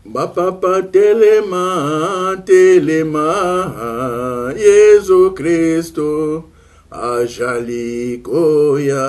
Bapapa telema, telema, Yesu Kristo, ajali koya.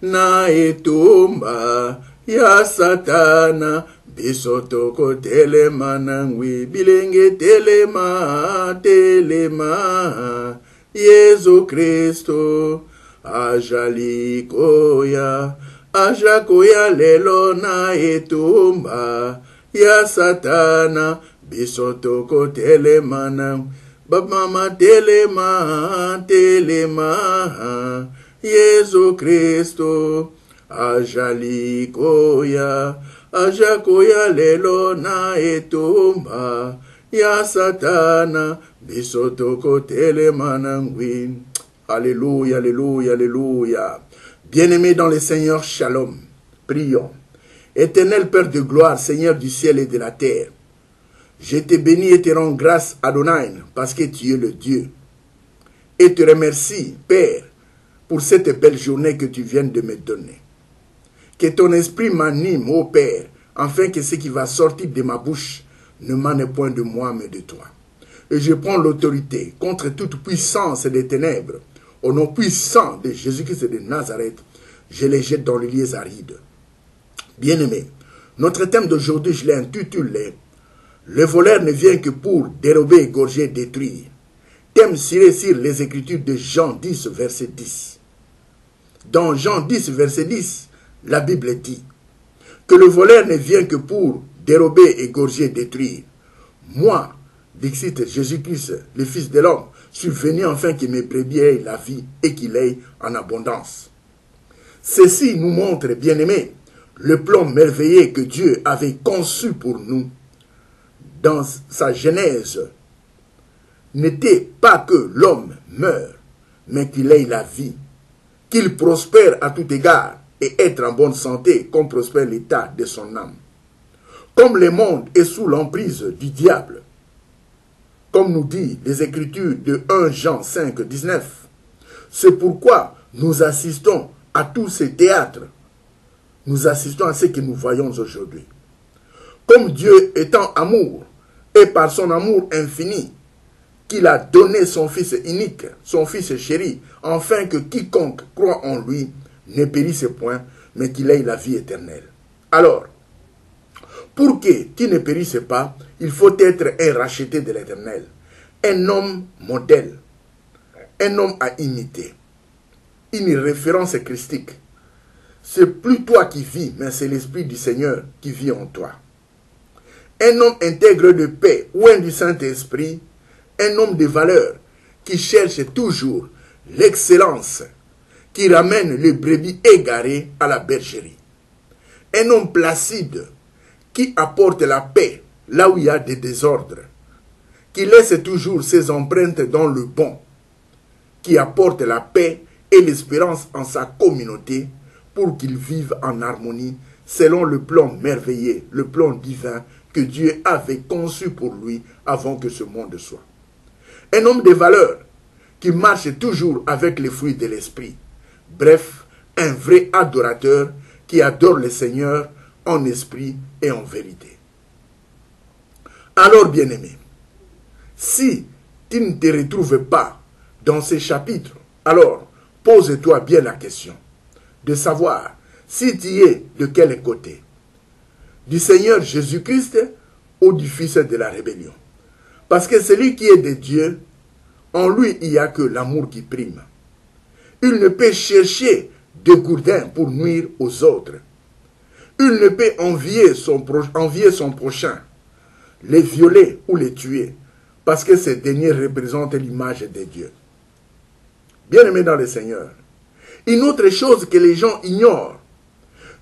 Na etumba ya satana, bisotoko telema nangwi, bilenge telema, telema, Yesu Kristo, ajali koya. Aja koya lelo na etumba ya satana, bisotoko telema nangwi, babama telema, telema, Yesu Kristo, ajali koya. Aja koya lelo na etumba ya satana, bisotoko telema nangwi. Alléluia, alléluia, alléluia. Bien-aimés dans le Seigneur, shalom. Prions. Éternel Père de gloire, Seigneur du ciel et de la terre, je te bénis et te rends grâce, Adonai, parce que tu es le Dieu. Et te remercie, Père, pour cette belle journée que tu viens de me donner. Que ton esprit m'anime, ô Père, afin que ce qui va sortir de ma bouche ne mane point de moi, mais de toi. Et je prends l'autorité contre toute puissance des ténèbres. Au nom puissant de Jésus-Christ de Nazareth, je les jette dans les lieux arides. Bien-aimés, notre thème d'aujourd'hui, je l'ai intitulé « Le voleur ne vient que pour dérober, égorger, détruire ». Thème tiré sur les Écritures de Jean 10, verset 10. Dans Jean 10, verset 10, la Bible dit que le voleur ne vient que pour dérober, égorger, détruire. Moi, dit Jésus-Christ, le Fils de l'homme, suis venu afin que mes brebis aient la vie et qu'il ait en abondance. Ceci nous montre, bien-aimés, le plan merveilleux que Dieu avait conçu pour nous dans sa genèse n'était pas que l'homme meure, mais qu'il ait la vie, qu'il prospère à tout égard et être en bonne santé comme prospère l'état de son âme. Comme le monde est sous l'emprise du diable, comme nous dit les Écritures de 1 Jean 5, 19. C'est pourquoi nous assistons à tous ces théâtres. Nous assistons à ce que nous voyons aujourd'hui. Comme Dieu étant amour, et par son amour infini, qu'il a donné son Fils unique, son Fils chéri, afin que quiconque croit en lui ne périsse point, mais qu'il ait la vie éternelle. Alors, pour que tu ne périsses pas, il faut être un racheté de l'Éternel, un homme modèle, un homme à imiter, une référence christique. C'est plus toi qui vis, mais c'est l'Esprit du Seigneur qui vit en toi. Un homme intègre de paix ou un du Saint-Esprit, un homme de valeur qui cherche toujours l'excellence, qui ramène les brebis égarées à la bergerie. Un homme placide, qui apporte la paix là où il y a des désordres, qui laisse toujours ses empreintes dans le bon, qui apporte la paix et l'espérance en sa communauté pour qu'il vive en harmonie selon le plan merveilleux, le plan divin que Dieu avait conçu pour lui avant que ce monde soit. Un homme de valeur qui marche toujours avec les fruits de l'esprit. Bref, un vrai adorateur qui adore le Seigneur en esprit et en vérité. Alors, bien-aimé, si tu ne te retrouves pas dans ces chapitres, alors pose-toi bien la question de savoir si tu es de quel côté, du Seigneur Jésus-Christ ou du fils de la rébellion. Parce que celui qui est de Dieu, en lui il n'y a que l'amour qui prime. Il ne peut chercher de gourdin pour nuire aux autres. Il ne peut envier son prochain, les violer ou les tuer, parce que ces derniers représentent l'image de Dieu. Bien-aimés dans le Seigneur, une autre chose que les gens ignorent,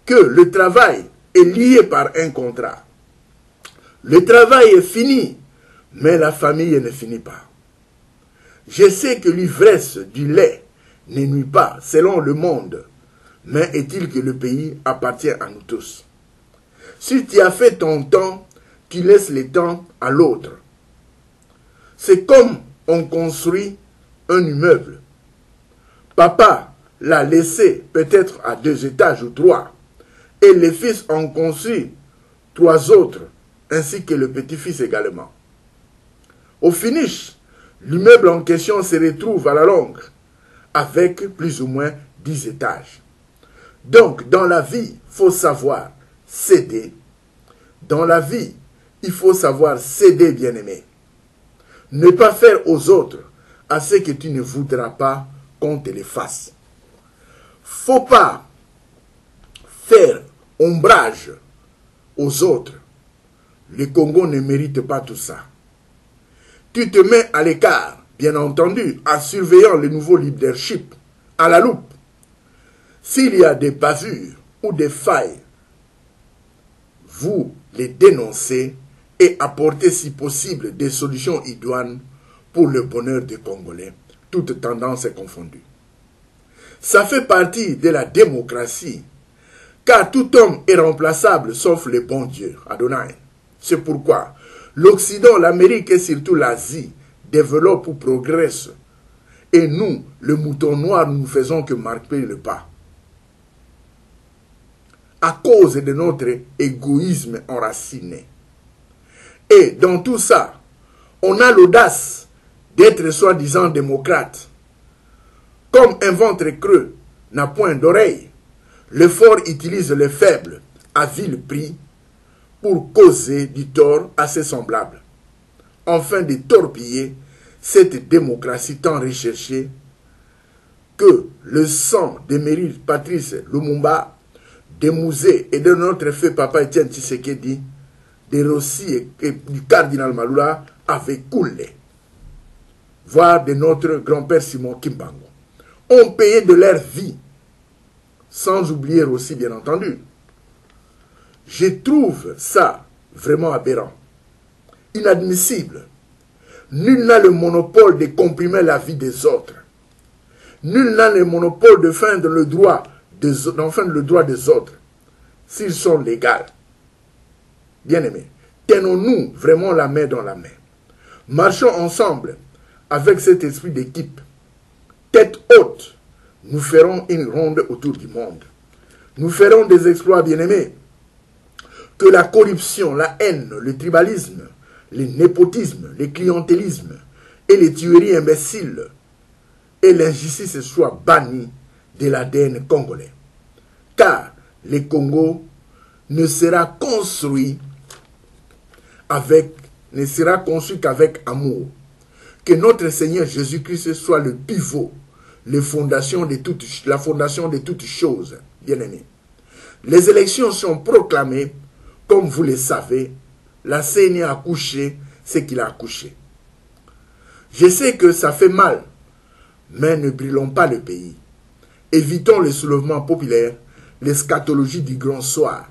que le travail est lié par un contrat. Le travail est fini, mais la famille ne finit pas. Je sais que l'ivresse du lait ne nuit pas selon le monde, mais est-il que le pays appartient à nous tous? Si tu as fait ton temps, tu laisses le temps à l'autre. C'est comme on construit un immeuble. Papa l'a laissé peut-être à 2 étages ou 3, et les fils ont construit 3 autres, ainsi que le petit-fils également. Au finish, l'immeuble en question se retrouve à la longue, avec plus ou moins 10 étages. Donc, dans la vie, il faut savoir céder. Dans la vie, il faut savoir céder, bien-aimé. Ne pas faire aux autres à ce que tu ne voudras pas qu'on te le fasse. Faut pas faire ombrage aux autres. Le Congo ne mérite pas tout ça. Tu te mets à l'écart, bien entendu, en surveillant le nouveau leadership à la loupe. S'il y a des bavures ou des failles, vous les dénoncez et apportez si possible des solutions idoines pour le bonheur des Congolais, toutes tendances confondues. Ça fait partie de la démocratie, car tout homme est remplaçable sauf le bon Dieu, Adonai. C'est pourquoi l'Occident, l'Amérique et surtout l'Asie développent ou progressent. Et nous, le mouton noir, nous ne faisons que marquer le pas. À cause de notre égoïsme enraciné. Et dans tout ça, on a l'audace d'être soi-disant démocrate. Comme un ventre creux n'a point d'oreille, le fort utilise les faibles à vil prix pour causer du tort à ses semblables, afin de torpiller cette démocratie tant recherchée que le sang d'émérite Patrice Lumumba, de Mouzé et de notre feu papa Etienne Tshisekedi, de Rossi et du cardinal Malula avait coulé, voire de notre grand-père Simon Kimbangu, ont payé de leur vie, sans oublier aussi bien entendu. Je trouve ça vraiment aberrant, inadmissible. Nul n'a le monopole de comprimer la vie des autres. Nul n'a le monopole de feindre le droit des autres, s'ils sont légaux. Bien-aimés, tenons-nous vraiment la main dans la main. Marchons ensemble avec cet esprit d'équipe. Tête haute, nous ferons une ronde autour du monde. Nous ferons des exploits, bien-aimés. Que la corruption, la haine, le tribalisme, le népotisme, le clientélisme et les tueries imbéciles et l'injustice soient bannis de l'ADN congolais. Car le Congo ne sera construit qu'avec amour. Que notre Seigneur Jésus-Christ soit le pivot, la fondation de toutes choses, bien-aimés. Les élections sont proclamées, comme vous le savez, la CENI a accouché ce qu'il a accouché. Je sais que ça fait mal, mais ne brûlons pas le pays. Évitons le soulèvement populaire, l'eschatologie du grand soir.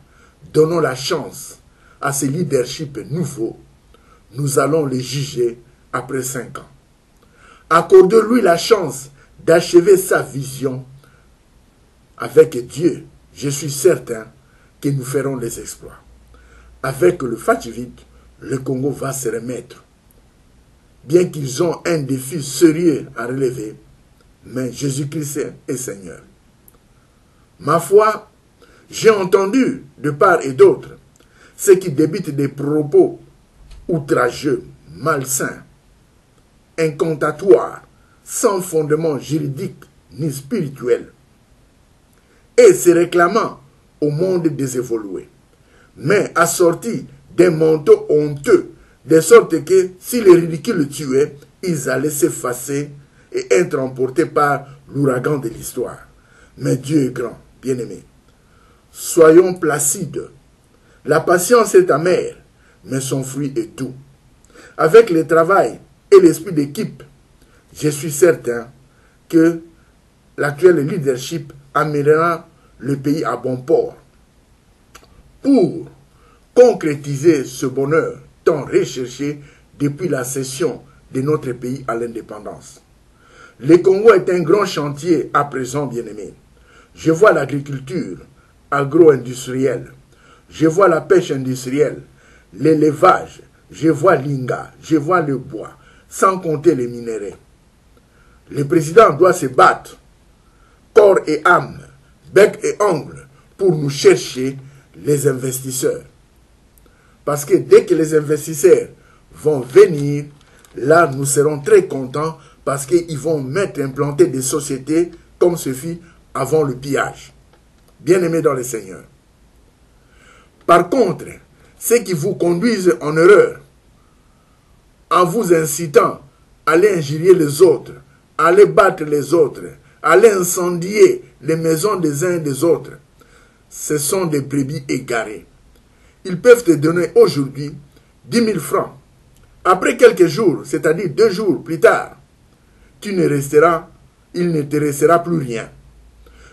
Donnons la chance à ce leadership nouveau. Nous allons les juger après 5 ans. Accordez-lui la chance d'achever sa vision. Avec Dieu, je suis certain que nous ferons des exploits. Avec le Fatuvit, le Congo va se remettre. Bien qu'ils ont un défi sérieux à relever, mais Jésus-Christ est Seigneur. Ma foi, j'ai entendu de part et d'autre ceux qui débitent des propos outrageux, malsains, incantatoires, sans fondement juridique ni spirituel, et se réclamant au monde désévolué, mais assortis d'un manteau honteux, de sorte que si les ridicules tuaient, ils allaient s'effacer et être emportés par l'ouragan de l'histoire. Mais Dieu est grand, bien-aimés. Soyons placides. La patience est amère, mais son fruit est doux. Avec le travail et l'esprit d'équipe, je suis certain que l'actuel leadership amènera le pays à bon port. Pour concrétiser ce bonheur tant recherché depuis la cession de notre pays à l'indépendance. Le Congo est un grand chantier à présent, bien-aimé. Je vois l'agriculture agro-industrielle, je vois la pêche industrielle, l'élevage, je vois l'Inga, je vois le bois, sans compter les minéraux. Le président doit se battre, corps et âme, bec et ongle, pour nous chercher les investisseurs. Parce que dès que les investisseurs vont venir, là, nous serons très contents parce qu'ils vont implanter des sociétés comme ce fut avant le pillage. Bien-aimés dans le Seigneur. Par contre, ceux qui vous conduisent en erreur, en vous incitant à aller injurier les autres, à aller battre les autres, à aller incendier les maisons des uns et des autres, ce sont des brebis égarées. Ils peuvent te donner aujourd'hui 10 000 francs. Après quelques jours, c'est-à-dire 2 jours plus tard, il ne te restera plus rien.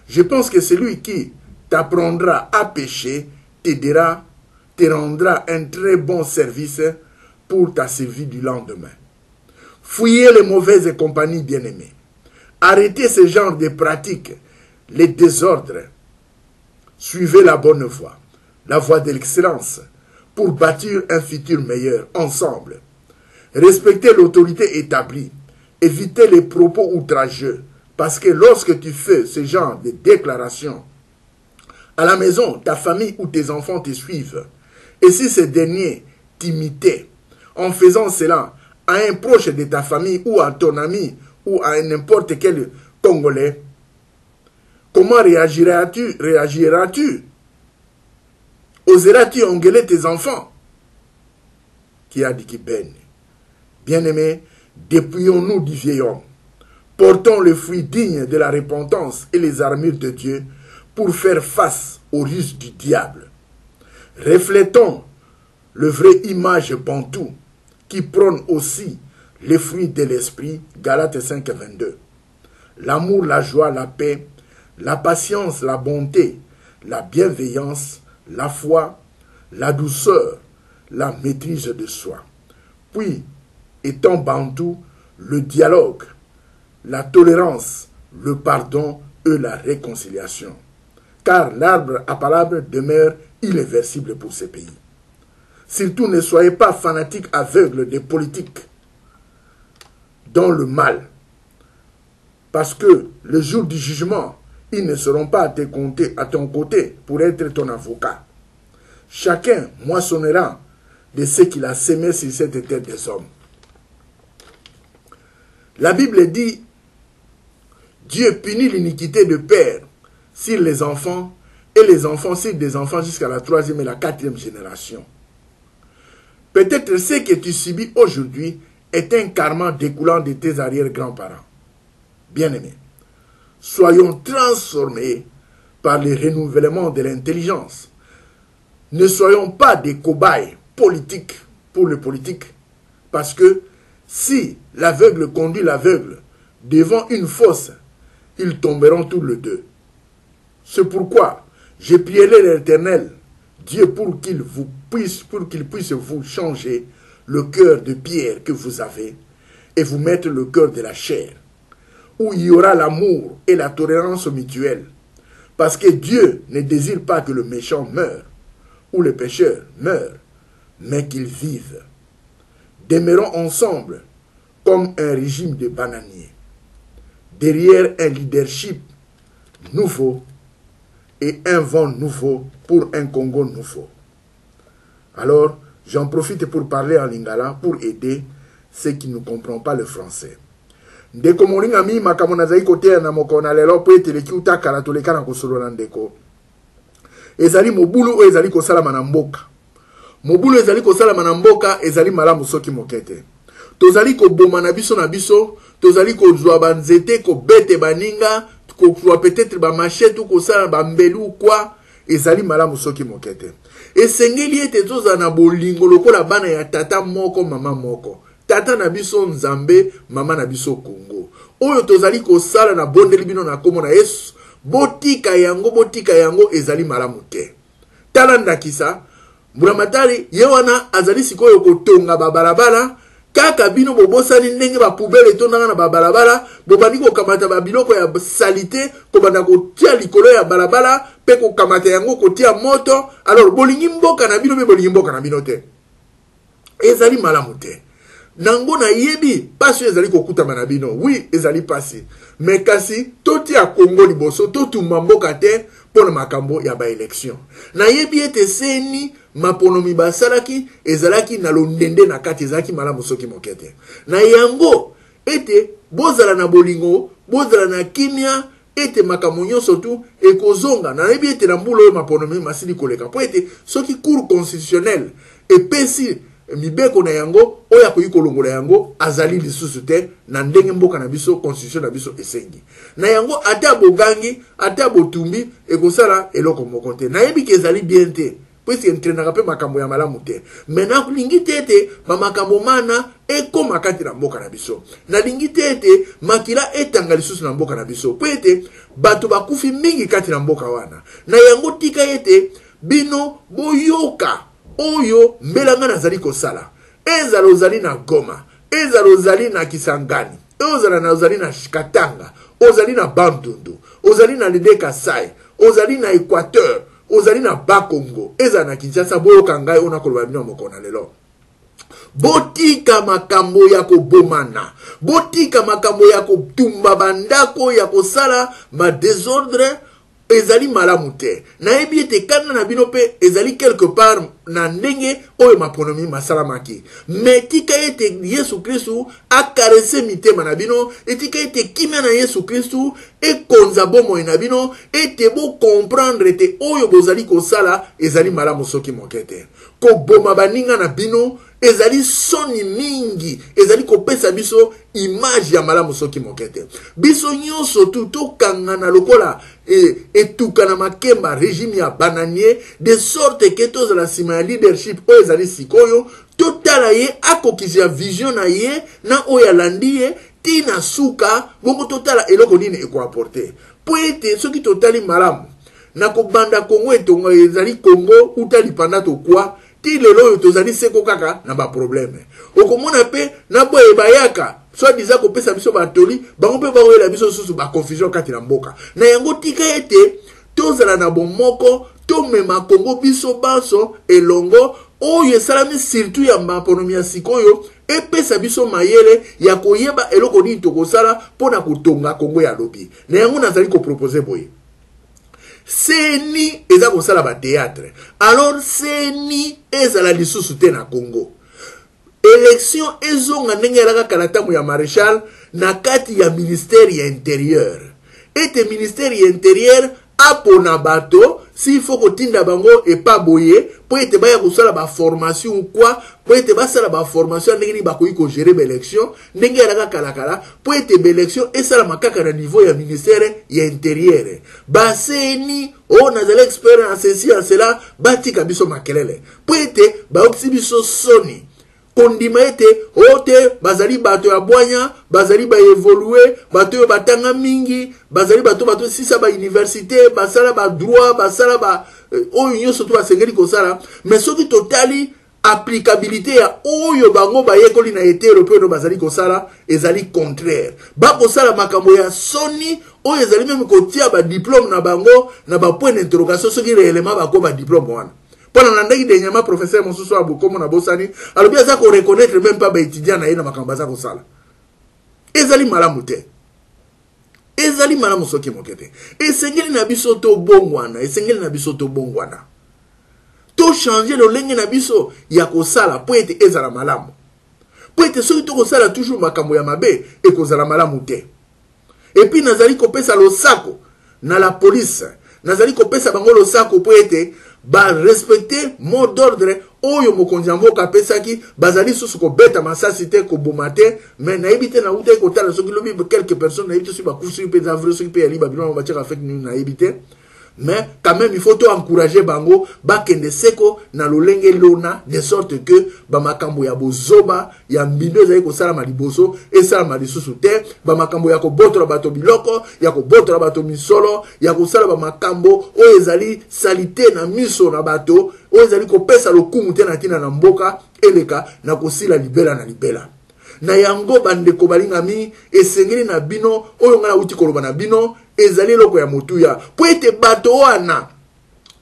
Je pense que celui qui t'apprendra à pécher te rendra un très bon service pour ta survie du lendemain. Fouillez les mauvaises compagnies, bien-aimées. Arrêtez ce genre de pratiques, les désordres. Suivez la bonne voie, la voie de l'excellence, pour bâtir un futur meilleur ensemble. Respectez l'autorité établie. Évitez les propos outrageux, parce que lorsque tu fais ce genre de déclarations, à la maison, ta famille ou tes enfants te suivent. Et si ces derniers t'imitaient, en faisant cela à un proche de ta famille ou à ton ami ou à n'importe quel Congolais, comment réagiras-tu? Oseras-tu engueuler tes enfants? Qui a dit qui baigne? Bien-aimés, dépouillons-nous du vieil homme. Portons le fruit digne de la repentance et les armures de Dieu pour faire face aux ruses du diable. Reflétons le vrai image bantou qui prône aussi les fruits de l'esprit, Galates 5, 22. L'amour, la joie, la paix, la patience, la bonté, la bienveillance, la foi, la douceur, la maîtrise de soi. Puis, étant bantou, le dialogue, la tolérance, le pardon et la réconciliation. Car l'arbre à palabre demeure irréversible pour ces pays. Surtout, ne soyez pas fanatiques aveugles des politiques dans le mal. Parce que le jour du jugement, ils ne seront pas à ton côté pour être ton avocat. Chacun moissonnera de ce qu'il a sémé sur cette terre des hommes. La Bible dit, Dieu punit l'iniquité de père sur les enfants et les enfants sur des enfants jusqu'à la 3e et la 4e génération. Peut-être ce que tu subis aujourd'hui est un karma découlant de tes arrière-grands-parents. Bien-aimés, soyons transformés par le renouvellement de l'intelligence. Ne soyons pas des cobayes politiques pour les politiques, parce que si l'aveugle conduit l'aveugle devant une fosse, ils tomberont tous les deux. C'est pourquoi je prierai l'Éternel, Dieu, pour qu'il puisse vous changer le cœur de pierre que vous avez et vous mettre le cœur de la chair, où il y aura l'amour et la tolérance mutuelle. Parce que Dieu ne désire pas que le méchant meure ou le pécheur meure, mais qu'ils vivent. Demeurons ensemble comme un régime de bananiers, derrière un leadership nouveau et un vent nouveau pour un Congo nouveau. Alors, j'en profite pour parler en lingala pour aider ceux qui ne comprennent pas le français. Ndeko moringa mi makamona zai kote na mokona lelo po etele kiuta kala toleka na kosolo na ndeko. Ezali mobulu o ezali kosalama na mboka. Mobulu ezali kosalama na mboka ezali malamu soki mokete. Tozali koboma na biso, tozali kozwa banzete ko bete baninga, ko peut-être ba machette ou ko sala ba mbelu kwa ezali malamu soki mokete. Esengeli ete toza na bolingo lokola bana ya tata moko mama moko. Tata na biso Nzambe, mama na biso Congo. Oyo tozali kosala na bondeli bino na kombo na Yesu, botika yango ezali malamu te. Tala ndakisa, Mburamatari yewana azali sikoyo kotonga babalabala, kaka bino bobosani ndenge ba poubelle etondanga na babalabala, bobandi kokamata ba biloko ya salite, kobanda kotia likolo ya balabala, pe kokamata yango kotia moto, alors bolingi mboka na bino be bolingi mboka na bino te. Ezali malamu te. Nango na yebi, pasi ezali kokuta manabino. Oui, ezali pasi. Mais kasi, toti a Congo liboso, totu mamboka te, pour makambo ya ba élection. Na yebi ete seni maponomi basalaki ezalaki na londende na kati ezalaki malamu soki mokete. Na yango ete bozala na bolingo, bozala na kimia, ete makambo nyonso tu ekozonga. Na yebi ete na mbula oyo maponomi masili koleka. Po ete soki cour constitutionnel epesi mibeko na yango oya koyi kolongola yango azali lisusu te na ndenge mboka na biso constitution na biso esengi. Na yango ata bogangi, ata botumbi ekosala eloko moko te. Na yebi ke ezali bien te. Puisque entrenaka pe makambo ya malamu te. Mena lingi tete ba makambo mana ekoma kati na mboka na biso. Na lingi tete makila etanga lisusu na mboka na biso. Po ete bato bakufi mingi kati na mboka wana. Na yango tika ete bino boyoka oyo mbelanga nazali kosala. Ezala ozali na Goma, ezala ozali na Kisangani, ezala na ozali na Katanga, ozali na Bandundu, ozali na Lide Kasai, ozali na Equateur, ozali na Bakongo, ezala na Kinshasa, boyoka ngai ona koloba bino mokona lelo. Botika makambo ya kobomana, botika makambo ya kotumba bandako ya kosala ma désordre, ezali malamu te. Na yebi ete kana na bino pe ezali quelque part na ndenge oyo maponomi masalamaki. Me tika ete Yesu Kristu akarese mitema na bino, etika ete kimia na Yesu Kristu ekonza bomoi na bino, ete bo comprendre ete oyo bozali kosala ezali malamu soki mokete. Ko boma baninga na bino ezali soni mingi, ezali kopesa biso image ya malamu soki mokete. Biso nyonso tu tokanga lokola etuka na makemba régime ya bananier, de sorte que toza la sima ya leadership oyo ezali sikoyo, totala ye akokisi ya vision na ye na oyo alandi ye tina suka, bongo totala eloko nini eko apporte. Po ete soki totali malamu na kobanda Kongo etonga ezali Kongo utali panda to kwa ti lelo oyo tozali seko kaka na ba problème. Okomona pe na boye bayaka soit disant ko pesa biso batoli bango pe baoyela biso susu ba confusion kati na mboka. Na yango tika ete tozala na bomoko to mema Kongo biso baso elongo oyo esalami surtout ya maponomi ya sikoyo epesa biso mayele ya koyeba eloko nini tokosala pona kotonga Kongo ya lobi. Na yango nazali ko proposer boye. Seni eza kosala ba théâtre. Alors seni ezala lisusu te na Congo. Élection ezonga ndenge alaka kalatamu ya maréchal na kati ya ministère ya intérieur. Ete ministère ya intérieur apona bato s'il faut kotinda bango et pas boye po ete baya kosala ba formation ou quoi, po ete basala ba formation ndenge ni bakoyi ko gérer ba élection ndenge alaka kalakala po ete ba élection esala makaka na niveau ya ministère ya intérieur. Baseni o nazala expérience ici en cela batika biso makelele po ete ba opsi biso soni kondima ete ote bazali bato ya bwanya, bazali ba évoluer, bato yo batanga mingi, bazali bato sisa ba université, basala ba droit, basala ba oyo nyonso to basengeli kosala, mais soki totali applicabilité ya oyo bango bayekoli na ete européen no bazali kosala ezali contraire. Ba kosala makambo ya soni oyo ezali même kotia ba diplôme na bango na ba point d'interrogation soki réellement bako ba diplôme wana. Pendant l'année de nyama professeur Monsuso Abukomo na Bosani, alors bien ça qu'on reconnaître même pas ba étudiant na yena makambaza ko sala. Ezali malamu te. Ezali malamu soki mokete. Esengeli na biso to bongwana, esengeli na biso to bongwana. To changer le lenge na biso ya ko sala po ete ezala malamu. Po ete soki to ko sala toujours makambo ya mabe e ko zala malamu te. Et puis nazali ko pesa lo sako na la police. Nazali ko pesa bango lo sako po ete ba respecter mot d'ordre oyo mokonzi mboka pesaki bazali susu ko beta masasi te ko bomate mais na ebite na uta ko tala soki lobi quelques personnes na ebite su ba kusu pe zavre soki pe ali ba bino ba tchaka fake news na ebite mais quand même il faut to encourager bango ba kende seko na lolenge lona de sorte que ba makambo ya bozoba ya mbindo ezali ko sala maliboso et sala malisusu te ba makambo ya ko botola bato biloko ya ko botola bato misolo ya ko sala ba makambo o ezali salite na miso na bato o ezali ko pesa lokumu te na tina na mboka eleka na kosila libela na libela. Na yango bandeko balingami esengeli na bino oyo ngana uti koloba na bino ezali loko ya motuya po ete bato wana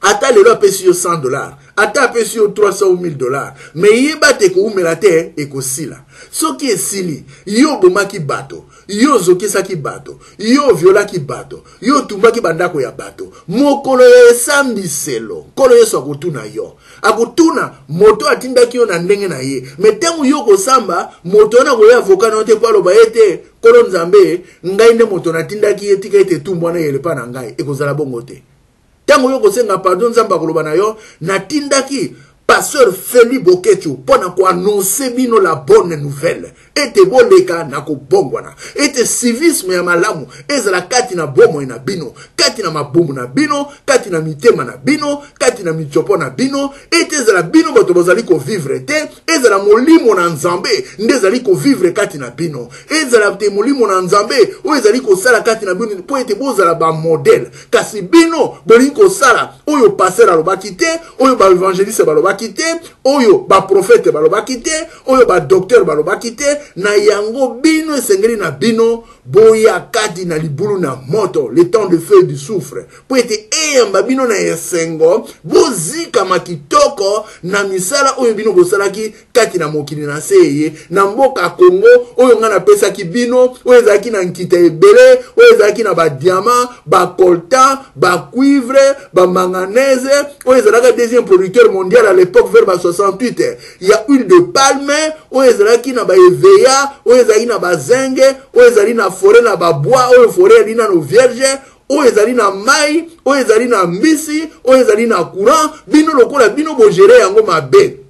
ata lelo apesi yo $100 ata apesi yo $300 ou $1000 mais yeba te koumela te ekosila soki esili yo bomaki bato yo zokisaki bato yo violaki bato yo tumbaki bandako ya bato mokolo ya esambiselo kolo yesu akotuna yo akotuna moto atindaki yo na ndenge na ye mais ntango yo kosamba moto wana koya avoka na yo te po aloba ete kolo nzambe ngai nde moto natindaki ye tika ete tumbwa na yelepa na ngai ekozala bongo te tango yo kosenga pardon nzamba koloba na yo natindaki pasteur Feli Boketu pona ko annoncer bino la bonne nouvelle ete boleka na kobongwana ete civisme ya malamu ezala kati na bomo na bino kati na mabumu na bino kati na mitema na bino kati na mitsopo na bino ete ezala bino bato bozali ko vivre te ezala molimo na nzambe ndezali ko vivre kati na bino ezala te molimo na nzambe o ezali ko sala kati na bino po ete bozala ba modèle kasi bino boli ko sala oyo pasteur alobaki te oyo ba évangéliste balobaki te oyo ba prophète balobaki te oyo ba docteur balobaki te na yango bino esengeli na bino boya kati na libulu na moto le temps de feu du soufre po ete eyamba bino na esengo bozika makitoko na misala oyo bino bosalaki kati na mokili na seye na mboka Kongo oyo nga napesaki bino oyo ezalaki na nkita ebele oyo ezalaki na ba diamant ba coltan ba cuivre ba manganèse oyo ezalaka deuxième producteur mondial à l'époque vers ba 68 il y a huile de palme oyo ezalaki na ba eveya oyo ezalaki na ba zenge oyo ezali na forêt na ba bois oyo forêt ali na no vierge oyo ezali na mai oyo ezali na mbisi oyo ezali na courant bino lokola bino bogere yango mabe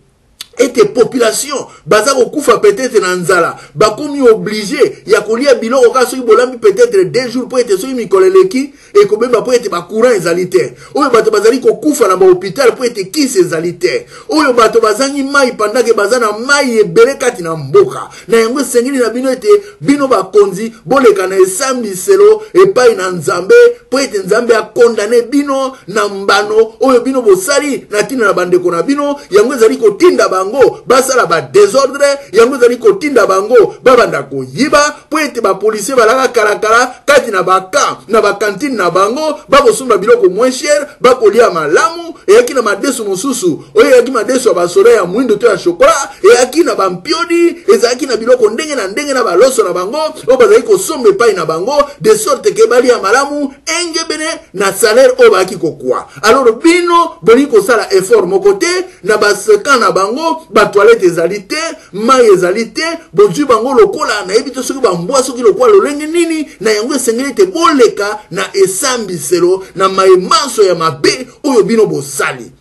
ete population baza kokufa peut-être na nzala bakomi obligé ya kolia biloko ka soki bolambi peut-être 2 jours po ete soki mikolo eleki ekobeba po ete bacourant ezali te oyo bato bazali kokufa na bahôpital po ete kisi ezali te oyo bato bazangi mai pandake baza na mai ebele kati na mboka na yango esengeli na bino ete bino bakonzi boleka na esambiselo epai na nzambe po ete nzambe akondane bino na mbano oyo bino bosali na ntina na bandeko na bino yango ezali kotinda bango basala ba désordre yango ezali kotinda bango babanda koyiba po ete bapolisier balaka kalakala kati na baka na bakantine na bango bakosomba biloko moins cher bakolia malamu eyaki na madeso mosusu oyo eyaki madeso ya basoda ya mwindo to ya shokola eyaki na bampioni ezalaki na biloko ndenge na baloso na bango oyo bazali kosomba epai na bango de sorte ke balia malamu engebene na salaire oyo bayaki kokwa alors bino boli kosala effort moko te na baseka na bango ba toilette ezali te mai ezali te bozwi bango lokola na yebi to soki bambwa soki lokola lolenge nini na yango esengeli te boleka na esambiselo na mayemanso ya mabe oyo bino bosali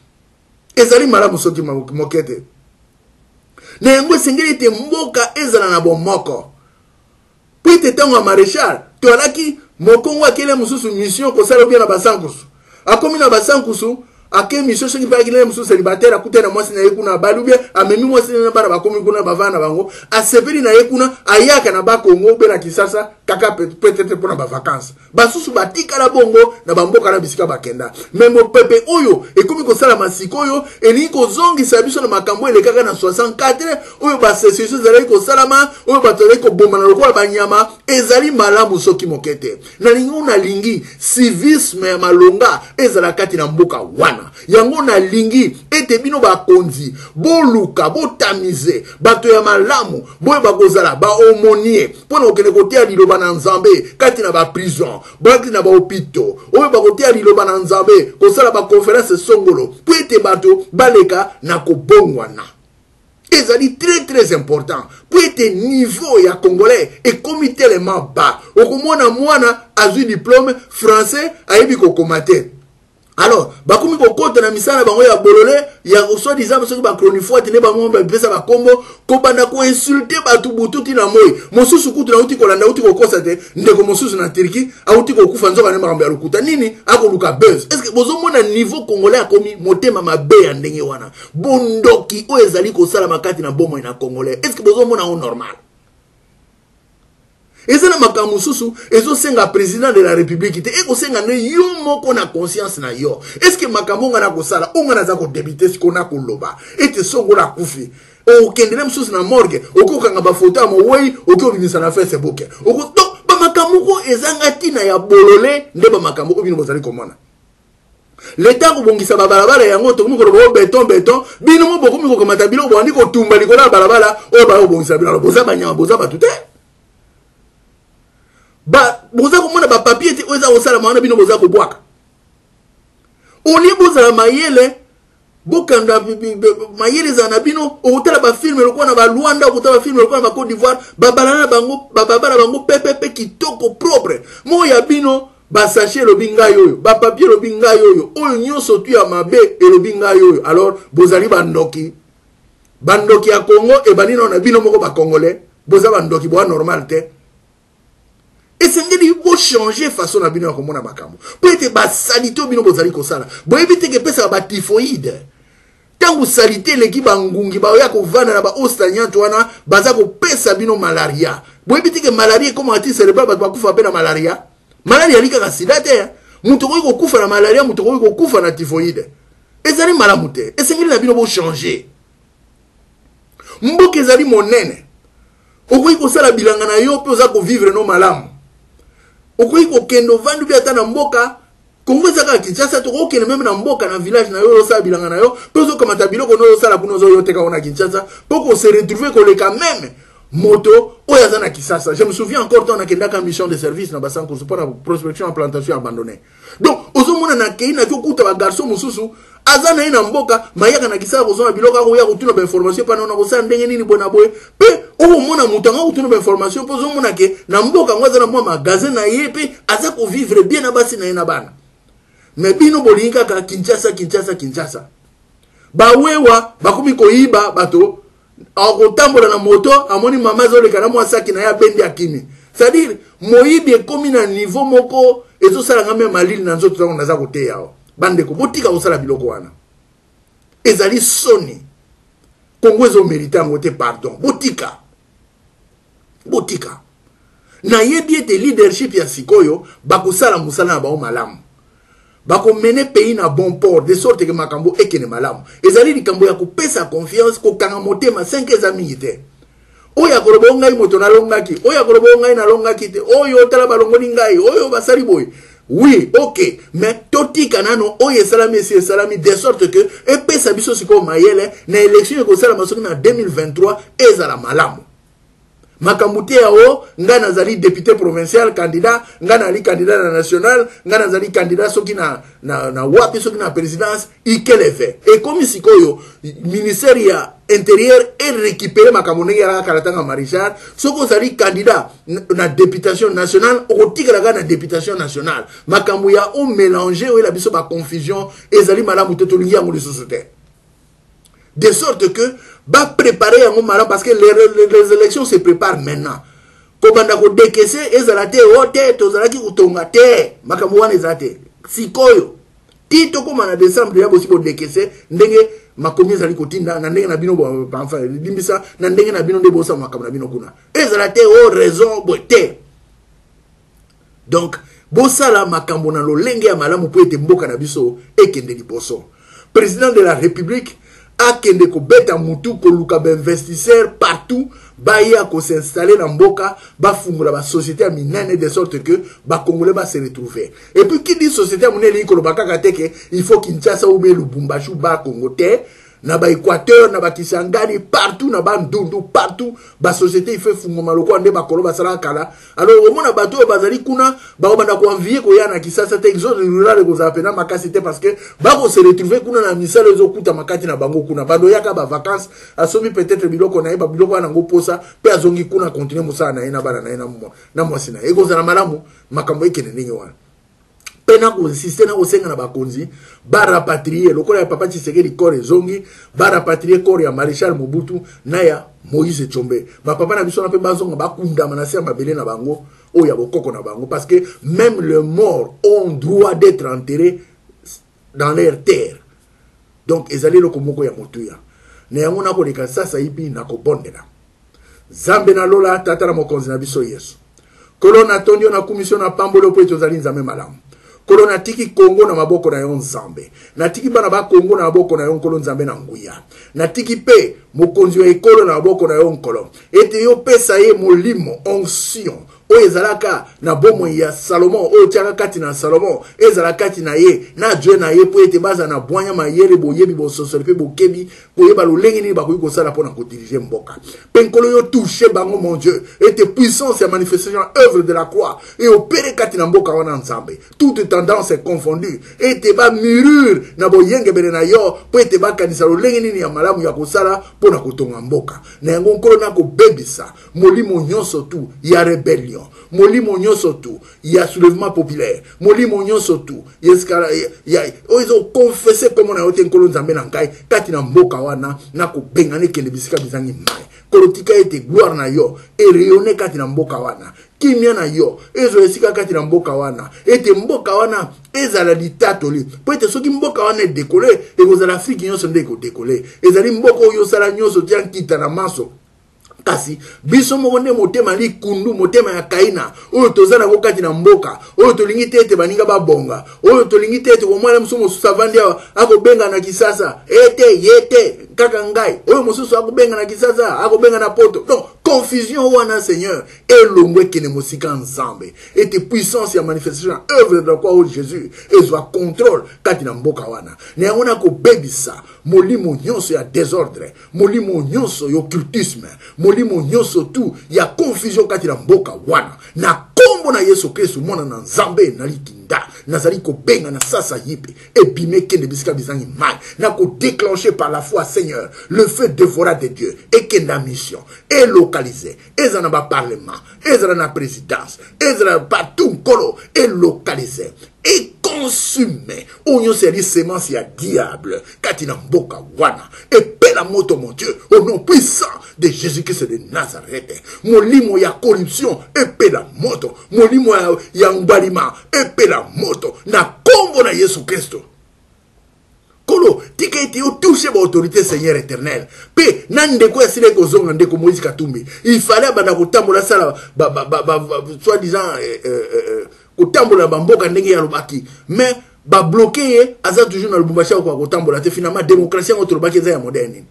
ezali malamu soki mokete na yango esengeli te mboka ezala na bomoko po ete ntango ya maréchal toalaki mokongo akele mosusu mission kosala obia na basankusu akomi na basankusu ake mission soki pa kile musu célibataire akuta na mwasi na yekuna balubia amemi mwasi na bana bakomi kuna bavana bango asepeli na yekuna ayaka na bakongo be na Kisasa kaka peut-être pour na ba vacances basusu batika la bongo na bamboka na bisika bakenda memo pepe oyo ekomi ko sala masiko oyo eni ko zongi sabiso na makambo ele kaka na 64 oyo ba session zali ko salama oyo batole ko bomba na lokola banyama ezali malamu soki mokete na lingo na lingi civisme ya malonga ezala kati na mboka wana yango na lingi ete bino bakonzi boluka botamize bato ya malamu boye bakozala ba omonie pona okene kotia liloba na nzambe kati na ba prison baki na ba hôpitaux oyo bakotia liloba na nzambe kosala ba conférence songolo po ete bato baleka na kobongwana ezali très important po ete niveau ya congolais ekomi tellement bas okomona mwana azwi diplôme français ayebi kokoma te. Alors, bakomi kokota na misala bango ya bolole ya soi disant soki ba chronifoite ne ba momba pesa ba kombo ko banda ko insulter batu bututi na moyi mosusu kutu na uti kolanda uti kokosa te ndeko mosusu na Turquie auti kokufa nzoka ne makambo ya lukuta nini akoluka buzz est-ce que bozo mona niveau congolais akomi motema mabe ya ndenge wana bondoki o ezali ko sala makati na bomo na congolais est-ce que bozo mona o normal ezana makambo susu ezo senga président de la république te eko senga ne yo moko na conscience na yo est-ce que makambo ngana ko sala ongana za ko débiter ce qu'on a koloba ete songo la kufi o kendele msusu na morgue okokanga ba photo ya moyi okobimisa na Facebook okoto ba makambo ko ezanga tina ya bolole nde ba makambo ko bino bozali komona L'État kobongisa ba balabala yango to ko béton bino mo boko miko komata bilo bo andiko tumba likola balabala o ba obongisa bilo boza banyama boza batute ba boza ko mona ba papier te oza osala mwana bino boza ko bwaka oli boza mayele bokanda mayele za na bino otala ba film lokwa na ba Luanda otala ba film lokwa na ba Côte d'Ivoire ba balana bango ba babala bango pepe kitoko propre mo ya bino ba sachet lo binga yoyo ba papier lo binga yoyo oyo nyonso tu ya mabe e lo binga yoyo alors bozali bandoki ya Congo e banino na bino moko ba congolais boza bandoki bo normal te et sengeli bo changer façon na bino ya komona makambo peut-être ba salito bino bozali kosala bo éviter que pesa ba typhoïde tangu salite leki bangungi ba ya kovana na ba ostanyanto wana baza ko pesa bino malaria bo éviter que malaria comme ati cérébral ba kufa pe na malaria. Malaria lika ka sida te mutu ko kufa na malaria mutu ko kufa na typhoïde ezali malamu te esengeli na bino bo changer mboka ezali monene okoki kosala bilanga na yo pe oza ko vivre no malamu okoki kokendo vandu bi ata na mboka Kongo ezaka Kinshasa to kokende même na mboka na village na yo osala bilanga na yo pe ozokamata biloko no osala kuno ozoyoteka ona Kinshasa po ko se retrouver koleka même moto oyazana Kisasa. Je me souviens encore quand on a une mission de service dans bassin pour la prospection en plantation abandonnée. Donc ozomona na kei na kuta ba garçon mususu azana ina mboka mayaka na Kisasa kozona biloka ko ya kutuna ba information pa na kosa ndenge nini bona boye pe omona mutanga kutuna ba information po ozomona ke na mboka ngwaza na mwa magasin na yepe aza ko vivre bien na basi na ina bana. Mais bino bolinga ka Kinshasa. Ba wewa bakumi ko iba bato akotambola na moto amoni mama zoleka na mwasaki na ya bendi akimi c'est-à-dire moyibi ekomi na niveau moko ezosala ngame malili na nzoto zango naza kote yao bandeko botika kosala biloko wana ezali soni Kongo ezo mérite yango te pardon botika na yebi ete leadership ya sikoyo bakosala musala na bao malamu bako mener pays na bon port de sorte que makambo ekene malamu ezali likambo ya kopesa confiance ko kanga motema 5 examini te oya kolobo ngai moto na longaki oya kolobo ngai na longaki te oyo tala balongoni ngai oyo basali boy oui ok mais totika nano oyo salami de sorte que epesa biso siko mayele na élection ko sala masoki na 2023 ezala malamu Makamute yao, ngana zali député provincial, candidat, ngana ali candidat na national, ngana zali candidat soki na wapi soki na présidence, ikele fait. Et comme ici koyo, ministère ya intérieur est récupéré makamone ya karatanga marichal, soko zali candidat na députation nationale, otika la na députation nationale. Makambu ya o mélanger o la biso ba confusion, ezali malamu totolingi yango société. De sorte que va préparer un moment parce que les élections se préparent maintenant. Comme on a décaissé, ils ont été hôtés, ils ont été hôtés, makamouan ils ont été. Sikoyo. Tito comme en décembre, il y a aussi pour décaisser, ndenge makomi zali kotinda, ndenge na bino enfin, limbisa, ndenge na bino de bossa makam na bino kuna. Ils ont été au raison boté. Donc, bossa la makambo na lo lenge ya malamu po ete mboka na biso ekende liboso. Président de la République akende ko beta mutu ko luka ba investisseur partout baya ko s'installer na mboka ba fungula ba société minene de sorte que ba congolais ba se retrouver et puis qui dit société minene ko lobaka kateke il faut Kinshasa ou bien Lubumbashi ba Congo te na ba Équateur na ba Kisangani partout na ba Ndundu partout ba société il fait fungoma loko ande ba koloba sala kala alors au mona bato bazali kuna ba banda ko envier ko yana Kisasa te exode rural ko za pena makasi te parce que ba ko se retrouver kuna na misala zo kuta makati na bango kuna bando yaka ba vacances asomi peut-être biloko na ba biloko na ngo posa pe azongi kuna continuer musala na ina bana na ina na mwasina ego za na malamu makambo ekene ningi wana pena ko insiste na osenga na bakonzi ba rapatrier lokola ya papa Tshisekedi kore zongi ba rapatrier kore ya Maréchal Mobutu na ya Moïse Tshombe ba papa na biso na pe bazonga ba kundama na sema belé na bango o ya bokoko na bango parce que même les morts ont droit d'être enterrés dans leur terre. Donc ezali loko moko ya motuya na yango na ko leka sasa ipi na ko bondela Zambe na lola tata na mokonzi na biso Yesu kolona tondio na commission na pambolo po etozali nzambe malamu kolona tiki Kongo na maboko na yon Nzambe na tiki bana ba Kongo na maboko na yon kolo Nzambe na nguya na tiki pe mokonzi wa ekolo na maboko na yon kolo ete yo pesa ye molimo onction oyo ezalaka na bomoi ya Salomon oyo tiaka kati na Salomon ezala kati na ye na Dieu na ye po ete baza na bwanya mayele boyebi bososoli pe bokebi koyeba lolenge nini bakoki kosala mpona kodirige mboka pe nkolo yo touche bango mon Dieu ete puissance ya manifestation œuvre de la croix et opéré kati na mboka wana nzambe toute tendance est confondue ete ba murure na boyengebele na yo po ete bakanisa lolenge nini ya malamu ya kosala mpona kotonga mboka na yango nkolo na kobebisa molimo nyonso tu ya rebellion molimo nyonso tu ya soulèvement populaire molimo nyonso tu oyo confessé comme on a ote nkolo nzambe na ngai kati na mboka wana na kobengana ekende bisika bizangi mai kolotika ete gloire na yo erayonne kati na mboka wana kimia na yo ezo esika kati na mboka wana ete mboka wana ezala litatoli po ete soki mboka wana edekole ekozala Afrique nyonso nde ekodekole ezali mboka oyo osala nyonso tia nkita na maso kasi biso moko nde motema likundu motema ya kaina oyo tozana ko kati na mboka oyo tolingi te ete baninga babonga oyo tolingi te ete komwana musu mosusu avandi awa akobenga na kisasa ete yete kaka ngai oyo mosusu akobenga na kisasa akobenga na poto donc confusion wana Seigneur elongwe kene mosika nzambe ete puissance ya manifestation œuvre de la croix de Jésus ezwa contrôle kati na mboka wana na yango na kobebisa molimo nyonso ya désordre molimo nyonso ya occultisme molimo nyonso tu ya confusion kati na mboka wana na kombo na Yesu Kristo mwana na nzambe na likinda nazali kobenga na sasa yipe ebime kende bisika bizangi mai na ko déclencher par la foi Seigneur le feu dévorant de Dieu et kenda mission et localisé ezana ba parlement ezana na présidence ezana partout kolo et localisé et consumé oyo c'est semence ya diable kati na mboka wana et pela moto mon Dieu au nom puissant de Jésus-Christ de Nazareth molimo ya corruption et pela moto molimo ya ngbalima et pela moto na kombo na Yesu Kristo kolo tika ete yo touche ba autorité Seigneur éternel pe nande ko asile ko zonga ndeko Moïse Katumbi il fallait bana kotambola sala soit disant kotambola bamboka ndenge ya lobaki mais ba bloquer aza toujours na lubumbashi ko kotambola te finalement démocratie entre lobaki za ya moderne.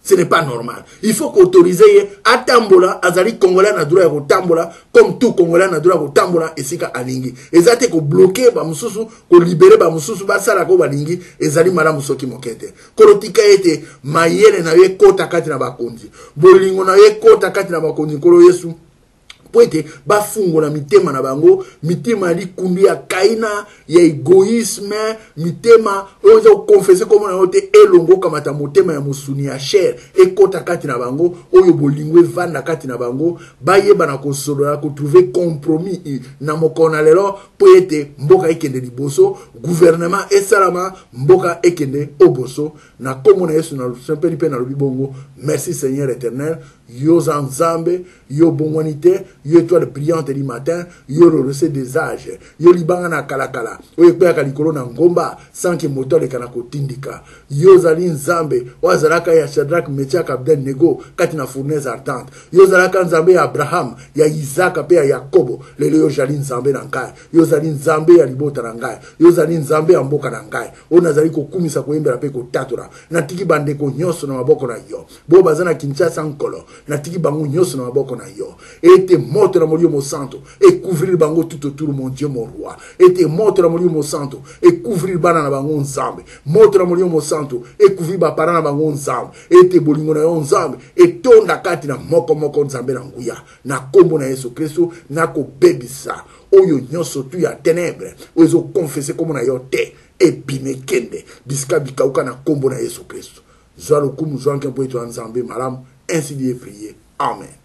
Ce n'est pas normal. Il faut qu'autoriser à tambola, azali congolais na droit ya tambola, comme tout congolais na droit ya tambola esika alingi. Ezate ko bloquer ba mususu, ko libérer ba mususu ba sala ko balingi, ezali mala musoki mokete. Kolotika ete mayele na ye kota kati na bakonzi. Bolingo na ye kota kati na bakonzi kolo Yesu. Poete bafungo na mitema na bango mitema likundu ya kaina ya égoïsme mitema ozo confesser comme na yote elongo kamata motema ya musuni ya cher ekota kati na bango oyo bolingo vanda kati na bango bayeba na kosolola ko trouver compromis na mokona lelo poete mboka ekende liboso gouvernement esalama mboka ekende oboso na komo na Yesu na sempeli pe na lobibongo. Merci Seigneur éternel yo Nzambe yo bongonité yo étoile brillante du matin yo le recette des âges yo libanga na kalakala oyo peka likolo na ngomba sans que moteur le kana kotindika yo zali Nzambe wazalaka ya Shadrach Meshach Abednego kati na fournaise ardente yo zalaka Nzambe ya Abraham ya Isaac pe ya Yakobo lelo yo zali Nzambe na ngai yo zali Nzambe ya libota na ngai yo zali Nzambe ya mboka na ngai o nazali kokumisa koyembela pe kotatura natiki bandeko nyonso na maboko na yo bo bazana Kinshasa nkolo natiki bango nyonso na maboko na yo ete moto na molimo santo et couvrir bango tout autour mon Dieu mon roi ete moto na molimo santo et couvrir bana na bango Nzambe moto na molimo santo et couvrir ba parana na bango Nzambe ete bolingo na yo Nzambe et tonda kati na moko Nzambe na nguya na kombo na Yesu Kristo na ko bebisa oyo nyonso tu ya ténèbres ozo confesser comme na yo te et bimekende biska bikauka na kombo na Yesu Kristo zwa lokumu zwa nkempo eto Nzambe malamu ainsi dit et prié. Amen.